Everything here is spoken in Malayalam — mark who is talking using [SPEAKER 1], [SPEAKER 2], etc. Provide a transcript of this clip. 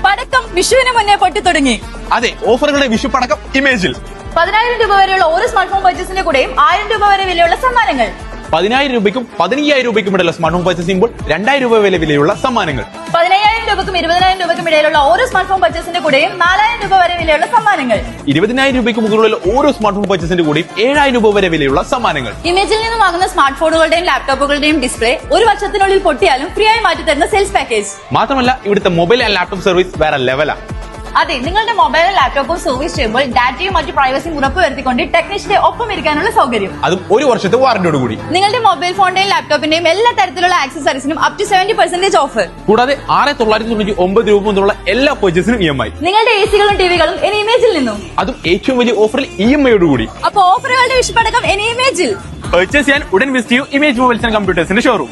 [SPEAKER 1] പടക്കം വിഷുവിന് മുന്നേ പൊട്ടി തുടങ്ങി.
[SPEAKER 2] അതെ, ഓഫറുകളുടെ വിഷു പടക്കം ഇമേജിൽ.
[SPEAKER 1] 10,000 രൂപ വരെയുള്ള ഓരോ സ്മാർട്ട് ഫോൺ പർച്ചേസിന്റെ കൂടെയും 1000 രൂപ വരെ വിലയുള്ള സമ്മാനങ്ങൾ.
[SPEAKER 2] 10,000 രൂപയ്ക്കും 15,000 രൂപയ്ക്കും ഇടയിലുള്ള സ്മാർട്ട് ഫോൺ പർച്ചേസ് ചെയ്യുമ്പോൾ 2,000 രൂപ വിലയുള്ള സമ്മാനങ്ങൾ.
[SPEAKER 1] 15,000 രൂപയ്ക്കും 20,000 രൂപയ്ക്കും ഇടയിലുള്ള ഓരോ സ്മാർട്ട് ഫോൺ പർച്ചേസിന്റെ കൂടെയും 4,000 രൂപ വരെ വിലയുള്ള സമ്മാനങ്ങൾ.
[SPEAKER 2] 20,000 രൂപയ്ക്ക് മുകളിലുള്ള ഓരോ സ്മാർട്ട് ഫോൺ പർച്ചേസിന്റെ കൂടെയും 7,000 രൂപ വരെ വിലയുള്ള സമ്മാനങ്ങൾ.
[SPEAKER 1] ഇമേജിൽ നിന്ന് വാങ്ങുന്ന സ്മാർട്ട് ഫോണുകളുടെയും ലാപ്ടോപ്പുകളുടെയും ഡിസ്പ്ലേ ഒരു വർഷത്തിനുള്ളിൽ പൊട്ടിയാലും ഫ്രീ ആയി മാറ്റി തരുന്ന സെയിൽസ് പാക്കേജ്.
[SPEAKER 2] മാത്രമല്ല, ഇവിടുത്തെ മൊബൈൽ ആൻഡ് ലാപ്ടോപ്പ് സർവീസ് വേറെ ലെവലാണ്.
[SPEAKER 1] അതെ, നിങ്ങളുടെ മൊബൈലും ലാപ്ടോപ്പും സർവീസ് ചെയ്യുമ്പോൾ ഡാറ്റയും മറ്റു പ്രൈവസിയും ഉറപ്പുവരുത്തിക്കൊണ്ട് ടെക്നീഷ്യന്റെ ഒപ്പം ഇരിക്കാനുള്ള സൗകര്യം.
[SPEAKER 2] അതും 1 വർഷത്തെ വാറന്റിയോട് കൂടി.
[SPEAKER 1] നിങ്ങളുടെ മൊബൈൽ ഫോണിന്റെയും ലാപ്ടോപ്പിന്റെയും എല്ലാ തരത്തിലുള്ള ആക്സസറീസിനും അപ് ടു 70% ഓഫർ.
[SPEAKER 2] കൂടാതെ 6,999 രൂപ മുതലുള്ള എല്ലാ പർച്ചേസിനും EMI.
[SPEAKER 1] നിങ്ങളുടെ എസികളും ടിവികളും ഇനി ഇമേജിൽ നിന്നും,
[SPEAKER 2] അതും ഏറ്റവും വലിയ ഓഫറിൽ EMI കൂടി.
[SPEAKER 1] അപ്പൊ ഓഫറുകളുടെ വിഷുപടക്കം ഇനി ഇമേജിൽ.
[SPEAKER 2] പർച്ചേസ് ചെയ്യാൻ ഉടൻ വിസിറ്റ് ചെയ്യൂ ഇമേജ് മൊബൈൽസ് ആൻഡ് കമ്പ്യൂട്ടേഴ്സിന്റെ ഷോറൂം.